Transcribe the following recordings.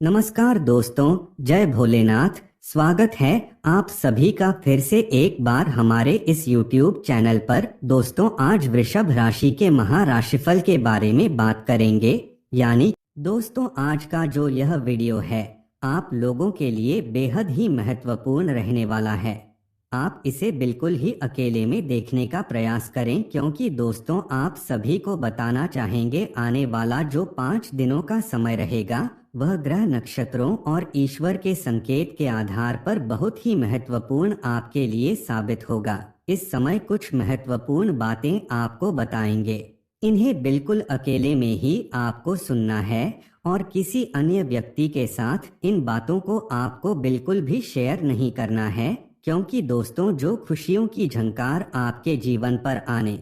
नमस्कार दोस्तों, जय भोलेनाथ। स्वागत है आप सभी का फिर से एक बार हमारे इस YouTube चैनल पर। दोस्तों, आज वृषभ राशि के महाराशिफल के बारे में बात करेंगे। यानी दोस्तों, आज का जो यह वीडियो है आप लोगों के लिए बेहद ही महत्वपूर्ण रहने वाला है। आप इसे बिल्कुल ही अकेले में देखने का प्रयास करें, क्योंकि दोस्तों आप सभी को बताना चाहेंगे आने वाला जो 5 दिनों का समय रहेगा वह ग्रह, नक्षत्रों और ईश्वर के संकेत के आधार पर बहुत ही महत्वपूर्ण आपके लिए साबित होगा। इस समय कुछ महत्वपूर्ण बातें आपको बताएंगे। इन्हें बिल्कुल अकेले में ही आपको सुनना है और किसी अन्य व्यक्ति के साथ इन बातों को आपको बिल्कुल भी शेयर नहीं करना है, क्योंकि दोस्तों जो खुशियों की झंकार आपके जीवन पर आने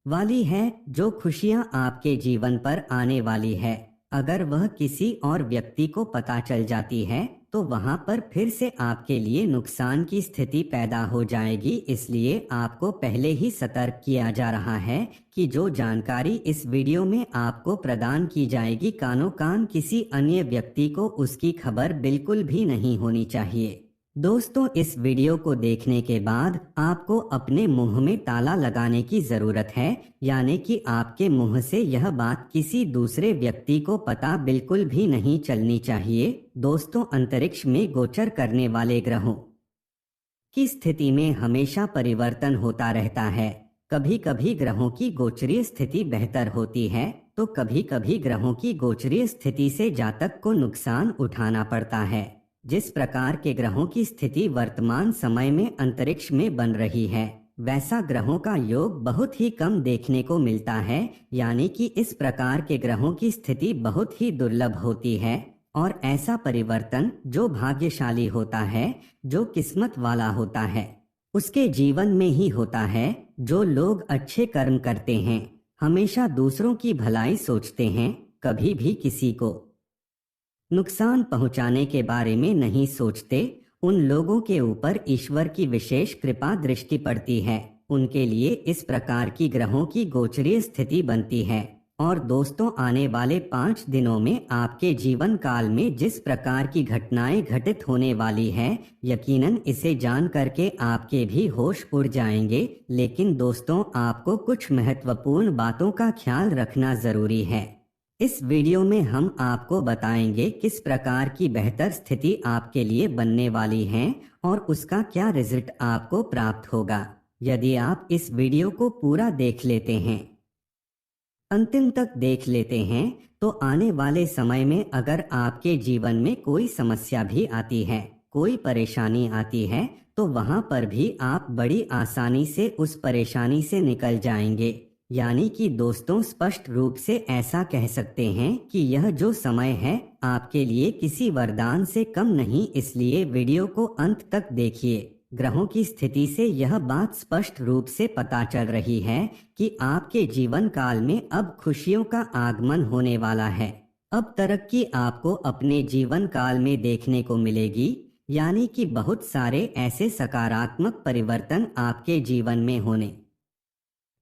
वाली है, जो खुशियां आपके जीवन पर आने वाली है, अगर वह किसी और व्यक्ति को पता चल जाती है तो वहां पर फिर से आपके लिए नुकसान की स्थिति पैदा हो जाएगी। इसलिए आपको पहले ही सतर्क किया जा रहा है कि जो जानकारी इस वीडियो में आपको प्रदान की जाएगी, कानो कान किसी अन्य व्यक्ति को उसकी खबर बिल्कुल भी नहीं होनी चाहिए। दोस्तों, इस वीडियो को देखने के बाद आपको अपने मुंह में ताला लगाने की जरूरत है, यानी कि आपके मुंह से यह बात किसी दूसरे व्यक्ति को पता बिल्कुल भी नहीं चलनी चाहिए। दोस्तों, अंतरिक्ष में गोचर करने वाले ग्रहों की स्थिति में हमेशा परिवर्तन होता रहता है। कभी कभी ग्रहों की गोचरीय स्थिति बेहतर होती है तो कभी कभी ग्रहों की गोचरीय स्थिति से जातक को नुकसान उठाना पड़ता है। जिस प्रकार के ग्रहों की स्थिति वर्तमान समय में अंतरिक्ष में बन रही है, वैसा ग्रहों का योग बहुत ही कम देखने को मिलता है। यानी कि इस प्रकार के ग्रहों की स्थिति बहुत ही दुर्लभ होती है और ऐसा परिवर्तन जो भाग्यशाली होता है, जो किस्मत वाला होता है, उसके जीवन में ही होता है। जो लोग अच्छे कर्म करते हैं, हमेशा दूसरों की भलाई सोचते हैं, कभी भी किसी को नुकसान पहुंचाने के बारे में नहीं सोचते, उन लोगों के ऊपर ईश्वर की विशेष कृपा दृष्टि पड़ती है। उनके लिए इस प्रकार की ग्रहों की गोचरीय स्थिति बनती है। और दोस्तों, आने वाले 5 दिनों में आपके जीवन काल में जिस प्रकार की घटनाएं घटित होने वाली है, यकीनन इसे जान करके आपके भी होश उड़ जाएंगे। लेकिन दोस्तों, आपको कुछ महत्वपूर्ण बातों का ख्याल रखना जरूरी है। इस वीडियो में हम आपको बताएंगे किस प्रकार की बेहतर स्थिति आपके लिए बनने वाली है और उसका क्या रिजल्ट आपको प्राप्त होगा यदि आप इस वीडियो को पूरा देख लेते हैं, अंतिम तक देख लेते हैं। तो आने वाले समय में अगर आपके जीवन में कोई समस्या भी आती है, कोई परेशानी आती है, तो वहां पर भी आप बड़ी आसानी से उस परेशानी से निकल जाएंगे। यानी कि दोस्तों, स्पष्ट रूप से ऐसा कह सकते हैं कि यह जो समय है आपके लिए किसी वरदान से कम नहीं। इसलिए वीडियो को अंत तक देखिए। ग्रहों की स्थिति से यह बात स्पष्ट रूप से पता चल रही है कि आपके जीवन काल में अब खुशियों का आगमन होने वाला है। अब तरक्की आपको अपने जीवन काल में देखने को मिलेगी। यानी कि बहुत सारे ऐसे सकारात्मक परिवर्तन आपके जीवन में होने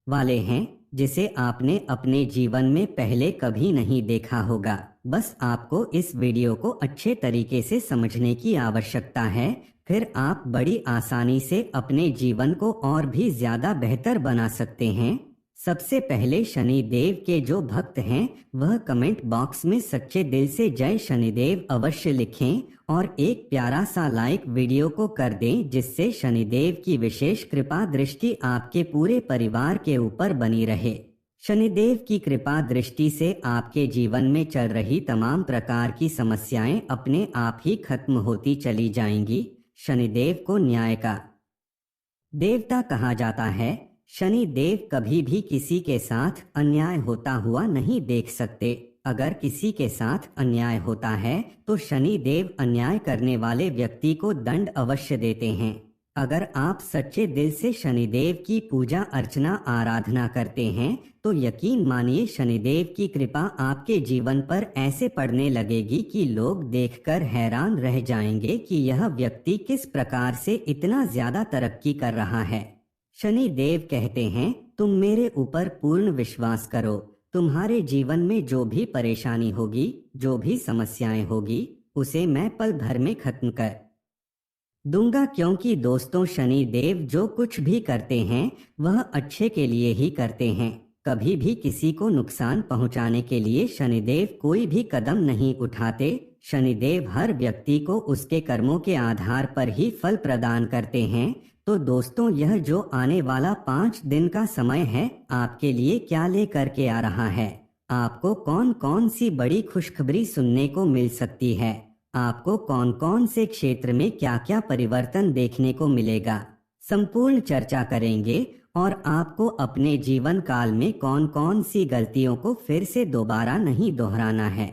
वाले हैं जिसे आपने अपने जीवन में पहले कभी नहीं देखा होगा। बस आपको इस वीडियो को अच्छे तरीके से समझने की आवश्यकता है, फिर आप बड़ी आसानी से अपने जीवन को और भी ज्यादा बेहतर बना सकते हैं। सबसे पहले शनि देव के जो भक्त हैं वह कमेंट बॉक्स में सच्चे दिल से जय शनिदेव अवश्य लिखें और एक प्यारा सा लाइक वीडियो को कर दें, जिससे शनिदेव की विशेष कृपा दृष्टि आपके पूरे परिवार के ऊपर बनी रहे। शनिदेव की कृपा दृष्टि से आपके जीवन में चल रही तमाम प्रकार की समस्याएं अपने आप ही खत्म होती चली जाएंगी। शनिदेव को न्याय का देवता कहा जाता है। शनि देव कभी भी किसी के साथ अन्याय होता हुआ नहीं देख सकते। अगर किसी के साथ अन्याय होता है तो शनि देव अन्याय करने वाले व्यक्ति को दंड अवश्य देते हैं। अगर आप सच्चे दिल से शनिदेव की पूजा अर्चना आराधना करते हैं तो यकीन मानिए शनिदेव की कृपा आपके जीवन पर ऐसे पड़ने लगेगी कि लोग देखकर हैरान रह जाएंगे कि यह व्यक्ति किस प्रकार से इतना ज्यादा तरक्की कर रहा है। शनि देव कहते हैं, तुम मेरे ऊपर पूर्ण विश्वास करो, तुम्हारे जीवन में जो भी परेशानी होगी, जो भी समस्याएं होगी, उसे मैं पल भर में खत्म कर दूंगा, क्योंकि दोस्तों शनि देव जो कुछ भी करते हैं वह अच्छे के लिए ही करते हैं। कभी भी किसी को नुकसान पहुंचाने के लिए शनिदेव कोई भी कदम नहीं उठाते। शनिदेव हर व्यक्ति को उसके कर्मों के आधार पर ही फल प्रदान करते हैं। तो दोस्तों, यह जो आने वाला 5 दिन का समय है, आपके लिए क्या लेकर के आ रहा है? आपको कौन कौन सी बड़ी खुशखबरी सुनने को मिल सकती है? आपको कौन कौन से क्षेत्र में क्या क्या परिवर्तन देखने को मिलेगा, संपूर्ण चर्चा करेंगे। और आपको अपने जीवन काल में कौन कौन सी गलतियों को फिर से दोबारा नहीं दोहराना है,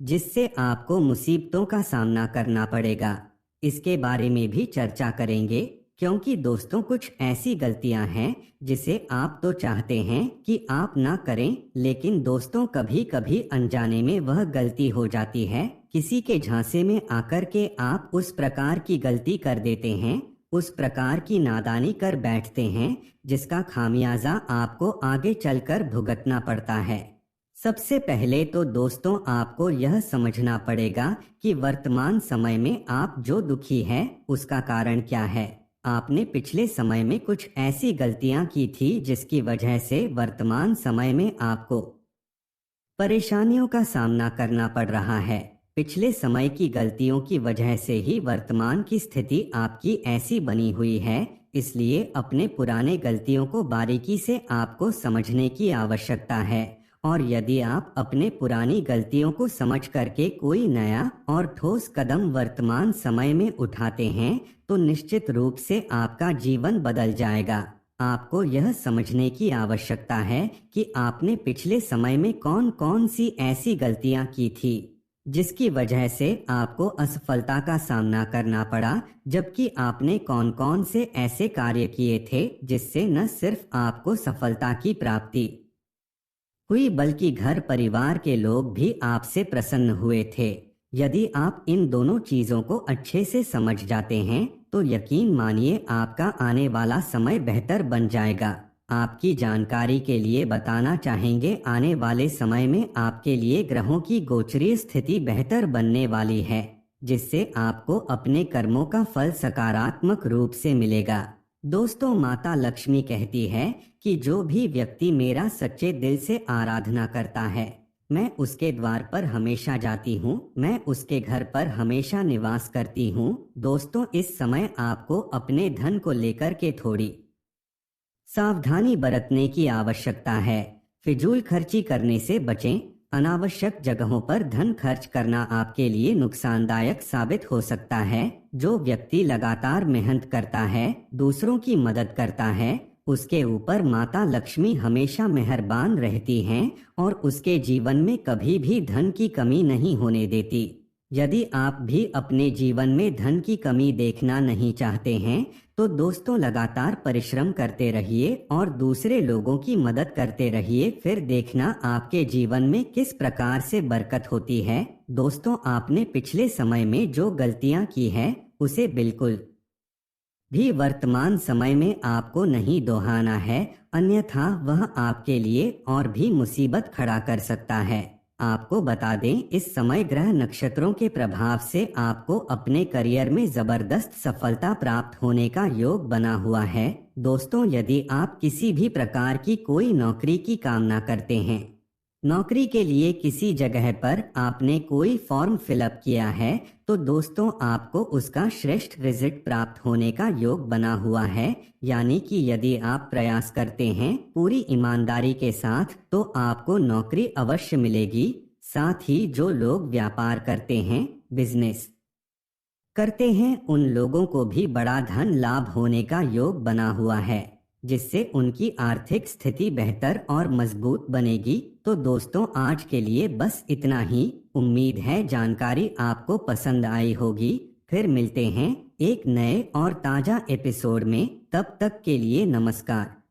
जिससे आपको मुसीबतों का सामना करना पड़ेगा, इसके बारे में भी चर्चा करेंगे। क्योंकि दोस्तों, कुछ ऐसी गलतियां हैं जिसे आप तो चाहते हैं कि आप ना करें, लेकिन दोस्तों कभी कभी अनजाने में वह गलती हो जाती है। किसी के झांसे में आकर के आप उस प्रकार की गलती कर देते हैं, उस प्रकार की नादानी कर बैठते हैं, जिसका खामियाजा आपको आगे चलकर भुगतना पड़ता है। सबसे पहले तो दोस्तों, आपको यह समझना पड़ेगा कि वर्तमान समय में आप जो दुखी हैं, उसका कारण क्या है। आपने पिछले समय में कुछ ऐसी गलतियां की थी जिसकी वजह से वर्तमान समय में आपको परेशानियों का सामना करना पड़ रहा है। पिछले समय की गलतियों की वजह से ही वर्तमान की स्थिति आपकी ऐसी बनी हुई है। इसलिए अपने पुराने गलतियों को बारीकी से आपको समझने की आवश्यकता है। और यदि आप अपने पुरानी गलतियों को समझ करके कोई नया और ठोस कदम वर्तमान समय में उठाते हैं, तो निश्चित रूप से आपका जीवन बदल जाएगा। आपको यह समझने की आवश्यकता है कि आपने पिछले समय में कौन कौन सी ऐसी गलतियां की थी जिसकी वजह से आपको असफलता का सामना करना पड़ा, जबकि आपने कौन कौन से ऐसे कार्य किए थे जिससे न सिर्फ आपको सफलता की प्राप्ति हुई, बल्कि घर परिवार के लोग भी आपसे प्रसन्न हुए थे। यदि आप इन दोनों चीजों को अच्छे से समझ जाते हैं, तो यकीन मानिए आपका आने वाला समय बेहतर बन जाएगा। आपकी जानकारी के लिए बताना चाहेंगे, आने वाले समय में आपके लिए ग्रहों की गोचरीय स्थिति बेहतर बनने वाली है, जिससे आपको अपने कर्मों का फल सकारात्मक रूप से मिलेगा। दोस्तों, माता लक्ष्मी कहती है कि जो भी व्यक्ति मेरा सच्चे दिल से आराधना करता है, मैं उसके द्वार पर हमेशा जाती हूँ, मैं उसके घर पर हमेशा निवास करती हूँ। दोस्तों, इस समय आपको अपने धन को लेकर के थोड़ी सावधानी बरतने की आवश्यकता है। फिजूल खर्ची करने से बचें। अनावश्यक जगहों पर धन खर्च करना आपके लिए नुकसानदायक साबित हो सकता है। जो व्यक्ति लगातार मेहनत करता है, दूसरों की मदद करता है, उसके ऊपर माता लक्ष्मी हमेशा मेहरबान रहती हैं और उसके जीवन में कभी भी धन की कमी नहीं होने देती। यदि आप भी अपने जीवन में धन की कमी देखना नहीं चाहते हैं, तो दोस्तों लगातार परिश्रम करते रहिए और दूसरे लोगों की मदद करते रहिए, फिर देखना आपके जीवन में किस प्रकार से बरकत होती है। दोस्तों, आपने पिछले समय में जो गलतियां की है, उसे बिल्कुल भी वर्तमान समय में आपको नहीं दोहराना है, अन्यथा वह आपके लिए और भी मुसीबत खड़ा कर सकता है। आपको बता दें, इस समय ग्रह नक्षत्रों के प्रभाव से आपको अपने करियर में जबरदस्त सफलता प्राप्त होने का योग बना हुआ है। दोस्तों, यदि आप किसी भी प्रकार की कोई नौकरी की कामना करते हैं, नौकरी के लिए किसी जगह पर आपने कोई फॉर्म फिलअप किया है, तो दोस्तों आपको उसका श्रेष्ठ रिजल्ट प्राप्त होने का योग बना हुआ है। यानी कि यदि आप प्रयास करते हैं पूरी ईमानदारी के साथ, तो आपको नौकरी अवश्य मिलेगी। साथ ही जो लोग व्यापार करते हैं, बिजनेस करते हैं, उन लोगों को भी बड़ा धन लाभ होने का योग बना हुआ है, जिससे उनकी आर्थिक स्थिति बेहतर और मजबूत बनेगी। तो दोस्तों, आज के लिए बस इतना ही। उम्मीद है जानकारी आपको पसंद आई होगी। फिर मिलते हैं एक नए और ताजा एपिसोड में। तब तक के लिए नमस्कार।